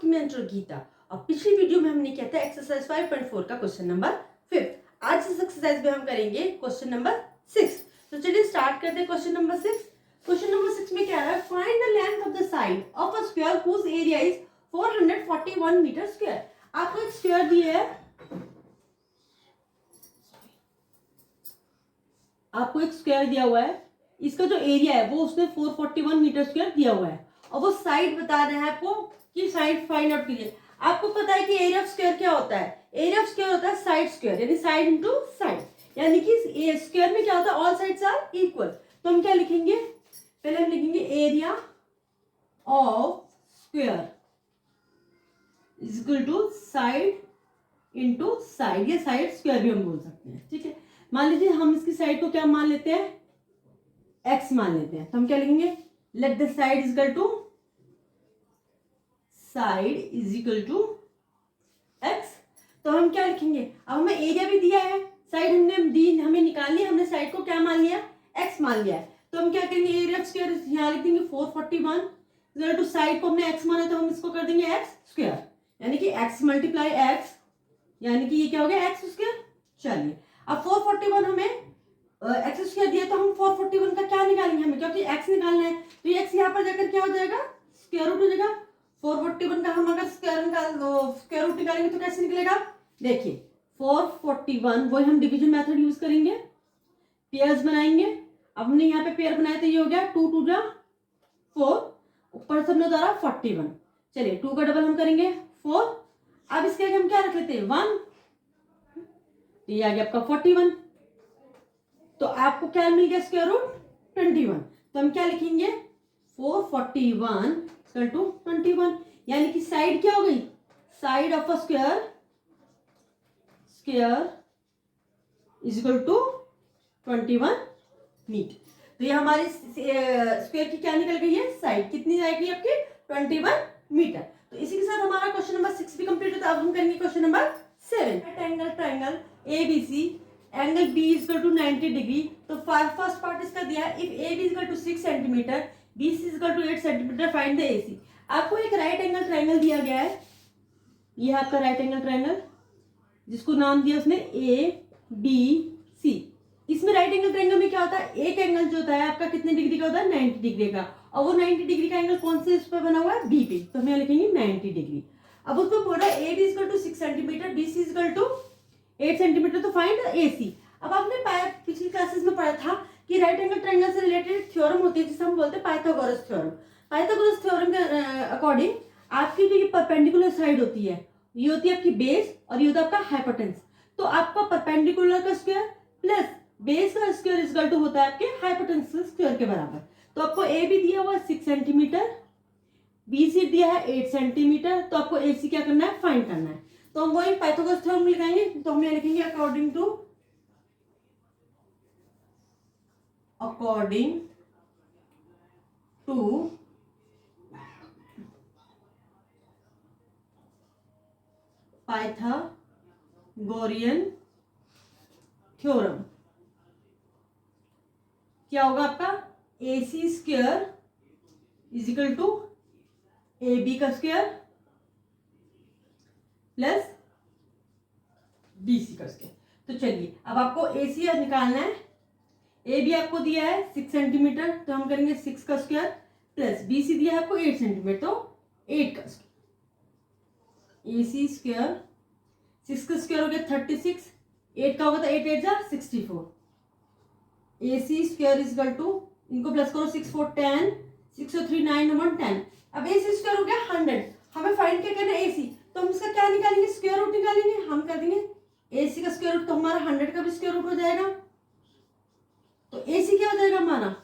आपकी मेंटर गीता। और पिछली वीडियो में हमने किया था एक्सरसाइज 5.4 का क्वेश्चन नंबर 5। आज इस एक्सरसाइज में हम करेंगे क्वेश्चन नंबर 6। तो चलिए स्टार्ट करते हैं क्वेश्चन नंबर 6। क्वेश्चन नंबर 6 में क्या है, find the length of the side of a square whose area is 441 metre square. आपको एक स्क्वायर दिया है, आपको एक स्क्वायर दिया हुआ है, इसका जो एरिया है वो उसने 441 मीटर स्क्वायर दिया हुआ है और वो साइड बता रहा है आपको कि साइड फाइंड आउट कीजिए। आपको पता है कि एरिया ऑफ स्क्वायर क्या होता है, एरिया ऑफ स्क्वायर होता है साइड स्क्वायर, यानी साइड इनटू साइड, यानी कि स्क्वायर में क्या होता है, ऑल साइड्स आर इक्वल। तो हम क्या लिखेंगे, पहले हम लिखेंगे area of square is equal to side into side, या साइड स्क्वायर भी हम बोल सकते हैं। ठीक है, मान लीजिए हम इसकी साइड को क्या मान लेते हैं, x मान लेते हैं। तो हम क्या लिखेंगे, let the side is equal to x। तो हम क्या लिखेंगे, अब हमें एरिया भी दिया है, साइड हमने दी, हमें निकालनी है, हमने साइड को क्या मान लिया, x मान लिया है। तो हम क्या करेंगे, एरिया ऑफ स्क्वायर यहाँ लिख देंगे 441 इक्वल टू साइड को हमने x माना, तो हम इसको कर देंगे x स्क्वायर, यानी कि x मल्टीप्लाई x, यानी कि ये क्या हो गया x स्क्वायर। चलिए अब 441 हमें एक्स स्क्वायर दिया, तो हम 441 का क्या निकालेंगे, हमें क्योंकि x निकालना है, तो ये x यहाँ पर जाकर क्या हो जाएगा, स्क्वायर रूट हो जाएगा। 441 का हम अगर स्क्वायर रूट निकालेंगे तो कैसे निकलेगा, देखिए 441 वही हम डिवीजन मेथड यूज करेंगे, पेयर्स बनाएंगे। अब हमने यहाँ पे पेयर बनाया तो ये हो गया 2 2 जा 4, ऊपर से हमने उतारा 41। चलिए 2 का डबल हम करेंगे 4, अब इसके आगे हम क्या रख लेते हैं 1, ये आ गया आपका 41। तो आपको क्या मिल गया, स्क्वायर रूट 21। तो हम क्या लिखेंगे 441 इक्वल टू 21, यानी कि साइड क्या हो गई, side of a square is equal to 21 metre. तो ये हमारी स्क्वायर की क्या निकल गई है, साइड कितनी जाएगी आपकी 21 मीटर। तो इसी के साथ हमारा क्वेश्चन नंबर 6 भी कंप्लीट होता है। अब हम करेंगे question number 7। Triangle ABC, angle B is equal to 90 degree. तो फर्स्ट पार्ट इसका दिया है, if AB is equal to 6 centimetre, BC is equal to 8 centimetre, find the AC। आपको एक राइट एंगल ट्रायंगल दिया गया है, ये है आपका राइट एंगल ट्रायंगल, जिसको नाम दिया उसने ABC। इसमें राइट एंगल ट्रायंगल में क्या होता है, एक एंगल जो होता है आपका कितने डिग्री का होता है, 90 डिग्री का, और वो 90 डिग्री का एंगल कौन से इस पर बना हुआ है, B पे, तो हम यहाँ लिखेंगे 90 डिग्री। अब उसमें बोल रहा है AB is equal to 6 centimetre, BC is equal to 8 centimetre, तो फाइंड AC। अब आपने पिछली क्लासेस में पढ़ा था कि राइट एंगल ट्रायंगल से रिलेटेड थ्योरम होती है जिसे हम बोलते हैं पाइथागोरस थ्योरम। पाइथागोरस थ्योरम के अकॉर्डिंग आपकी जो परपेंडिकुलर साइड होती है, ये होती है आपकी बेस और ये होता है आपका हाइपोटेन्यूज। तो आपका परपेंडिकुलर का स्क्वायर प्लस बेस का स्क्वायर इज इक्वल टू होता है आपके हाइपोटेन्यूज स्क्वायर के बराबर। तो आपको ए भी दिया हुआ है 6 सेंटीमीटर, बी सी दिया है 8 सेंटीमीटर, तो आपको ए सी क्या करना है, फाइंड करना है। तो हम वही पाइथागोरस थ्योरम लिखाएंगे, तो हम यहाँ लिखेंगे अकॉर्डिंग टू पाइथागोरियन थ्योरम, क्या होगा आपका AC square is equal to AB का स्क्वायर प्लस BC का स्क्वायर। तो चलिए अब आपको AC निकालना है, AB आपको दिया है 6 सेंटीमीटर, तो हम करेंगे 6 का स्क्वायर प्लस BC दिया है आपको 8 सेंटीमीटर, तो 8 का स्क्वायर। AC स्क्वायर 6 का स्क्वायर हो गया 36, 8 का होगा तो 8 8 जा 64। AC square is equal to, इनको प्लस करो 6 4 10, 6 और 3 9 1 10। अब AC स्क्वायर हो गया 100, हमें फाइंड क्या करना है AC, तो हम इसका क्या निकालेंगे, स्क्वायर रूट निकालेंगे। हम कर देंगे AC का स्क्वायर रूट, तो हमारा 100 का भी स्क्वायर रूट हो जाएगा, तो AC क्या हो जाएगा हमारा,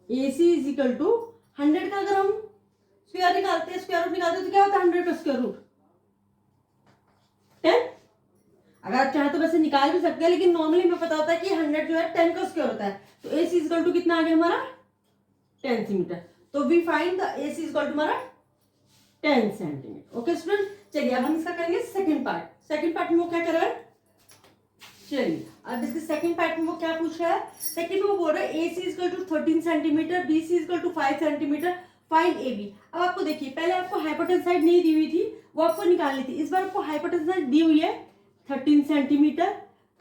AC इज इक्वल टू 100 का अगर हम स्क्वायर निकालते हैं, स्क्वायर रूट निकालते हैं, तो क्या होता है 100 का स्क्वायर रूट 10। अगर आप चाहे तो वैसे निकाल भी सकते हैं, लेकिन नॉर्मली हमें पता होता है कि 100 जो है 10 का स्क्वायर होता है। तो AC इज इक्वल टू कितना आ गया हमारा 10 सेंटीमीटर। तो we find the AC is equal to हमारा 10 सेंटीमीटर। ओके स्टूडेंट, चलिए अब हम इसका करेंगे सेकंड पार्ट। सेकंड पार्ट में वो क्या कर रहा है, चलिए अब इसके सेकंड पार्ट में वो क्या पूछ रहा है, सेकंड में वो बोल रहा है AC is equal to 13 centimetre, BC is equal to 5 centimetre, find A B. अब आपको देखिए, पहले आपको हाइपोटेनस साइड नहीं दी हुई थी, वो आपको निकालनी थी। इस बार आपको हाइपोटेनस साइड दी हुई है 13 सेंटीमीटर,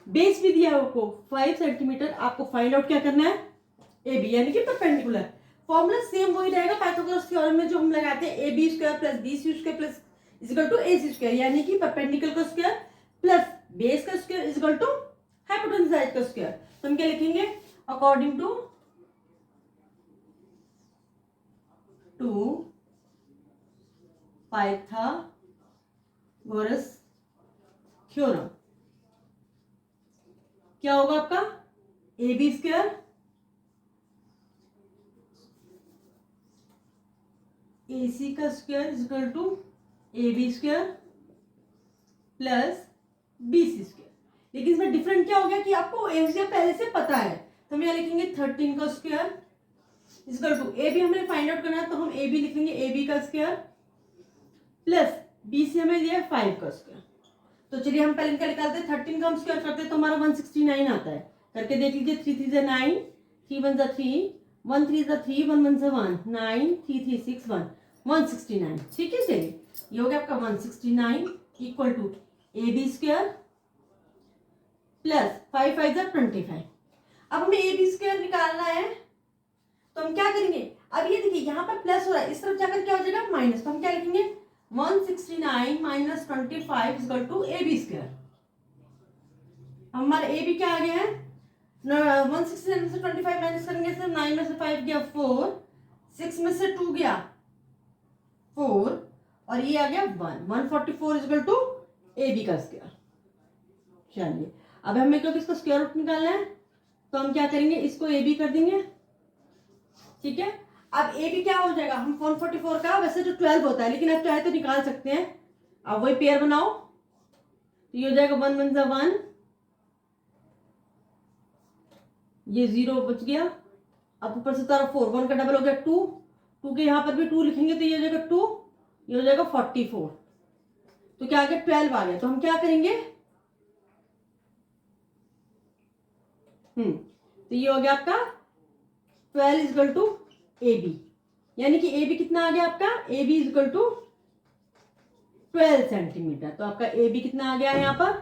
बेस भी दिया है आपको 5 सेंटीमीटर। आपको फाइंड आउट क्या करना है, ए बी, यानी कि परपेंडिकुलर। फॉर्मूला सेम वही रहेगा पाइथागोरस थ्योरम में जो हम लगाते हैं, A B square plus B C square plus equal to A C square, यानी कि परपेंडिकुलर का स्क्वायर प्लस बेस का square equal to hypotenuse side का स्क्वायर। तो हम क्या लिखेंगे, अकॉर्डिंग टू पाइथागोरस थ्योरम क्या होगा आपका, A B square A C का square equal to A B square plus B C square. लेकिन इसमें डिफरेंट क्या हो गया कि आपको ए सी पहले से पता है, तो हम यहाँ लिखेंगे 13 का square equal to A B हमें फाइंड आउट करना है, तो हम ए बी लिखेंगे ए बी का स्क्वायर प्लस बी सी हमें दिया है 5 का स्क्वायर। तो चलिए हम पहले इनका निकालते हैं, 13 का हम स्क्वायर करते हैं तो हमारा 169 आता है। करके देख लीजिए, 3 3 से 9, 3 1 3, 1 3 से 3, 1 1 से 1, 9 3 3 6 1, 169। ठीक है, चलिए ये हो गया आपका 169 equal to A B square plus 5 5 जा 25। अब हमें ए बी स्क्वायर निकालना है, तो हम क्या करेंगे, अब ये देखिए यहाँ पर प्लस हो रहा है, इस तरफ जाकर क्या हो जाएगा माइनस, तो हम क्या लिखेंगे 169 minus 25 equal to A B square. हमारा ए बी क्या आ गया है, 169 में से 25 माइनस करेंगे, 9 में से 5 गया 4, 6 में से 2 गया 4 और ये आ गया 144 इक्वल टू ए बी का स्क्वायर। चलिए अब हमें क्योंकि इसका स्क्वायर रूट निकालना है, तो हम क्या करेंगे, इसको ए बी कर देंगे। ठीक है, अब ए बी क्या हो जाएगा, हम 144 का वैसे जो 12 होता है, लेकिन आप चाहे तो निकाल सकते हैं। अब वही पेयर बनाओ, तो ये हो जाएगा 1 1 1, ये 0 बच गया। अब ऊपर से तारा 4, 1 का डबल हो गया 2, 2 के यहाँ पर भी 2 लिखेंगे तो ये हो जाएगा 2, ये हो जाएगा 44। तो क्या आ गया 12 आ गया। तो हम क्या करेंगे, तो ये हो गया आपका 12 इजकल टू ए बी, यानी कि ए बी कितना आ गया आपका, A B equal to 12 centimetre. तो आपका ए बी कितना आ गया है यहाँ पर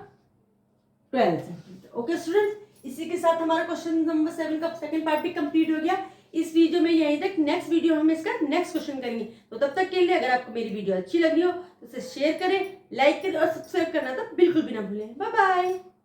12 सेंटीमीटर। ओके स्टूडेंट्स, इसी के साथ हमारा क्वेश्चन नंबर 7 का सेकंड पार्ट भी कंप्लीट हो गया। इस वीडियो में यहीं तक, नेक्स्ट वीडियो हम इसका नेक्स्ट क्वेश्चन करेंगे। तो तब तक के लिए अगर आपको मेरी वीडियो अच्छी लगी हो तो इसे शेयर करें, लाइक करें और सब्सक्राइब करना तो बिल्कुल भी ना भूलें। Bye bye.